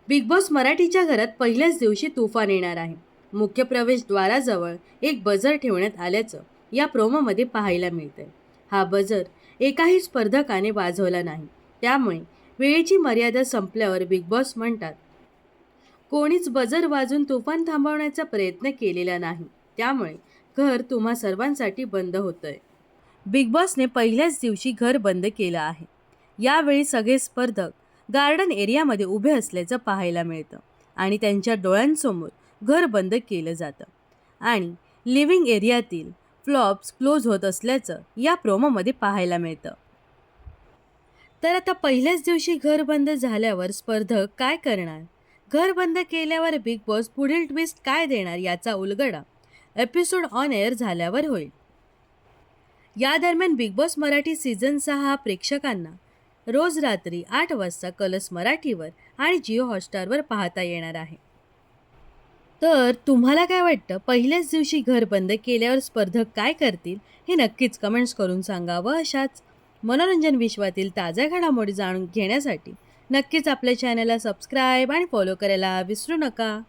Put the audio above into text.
Big boss मराठीच्या घरात पहिल्याच दिवशी तुफान येणार आहे. मुख्य प्रवेशद्वाराजवळ एक बजर ठेवण्यात आल्याचं या प्रोमोमध्ये पाहायला मिळतंय. हा बजर एकाही स्पर्धकाने वाजवला नाही. त्यामुळे वेळेची मर्यादा संपल्यावर बिग बॉस म्हणतात, कोणीच बजर वाजून तुफान थांबवण्याचा प्रयत्न केलेला नाही. त्यामुळे घर तुम्हा सर्वांसाठी बंद होतंय. बिग बॉसने पहिल्याच दिवशी घर बंद केलं आहे. यावेळी सगळे स्पर्धक गार्डन एरियामध्ये उभे असल्याचं पाहायला मिळतं आणि त्यांच्या डोळ्यांसमोर घर बंद केलं जातं आणि लिव्हिंग एरियातील फ्लॉप्स क्लोज होत असल्याचं या प्रोमोमध्ये पाहायला मिळतं. तर आता पहिल्याच दिवशी घर बंद झाल्यावर स्पर्धक काय करणार? घर बंद केल्यावर बिग बॉस पुढील ट्विस्ट काय देणार याचा उलगडा एपिसोड ऑन एअर झाल्यावर होईल. या दरम्यान बिग बॉस मराठी सीझन 6 प्रेक्षकांना रोज रात्री 8 वाजता कलर्स मराठीवर आणि जिओ हॉटस्टारवर पाहता येणार आहे. तर तुम्हाला काय वाटतं, पहिल्याच दिवशी घर बंद केल्यावर स्पर्धक काय करतील? हे नक्कीच कमेंट्स करून सांगा व अशाच मनोरंजन विश्वातील ताज्या घडामोडी जाणून घेण्यासाठी नक्कीच आपल्या चॅनलला सबस्क्राईब आणि फॉलो करायला विसरू नका.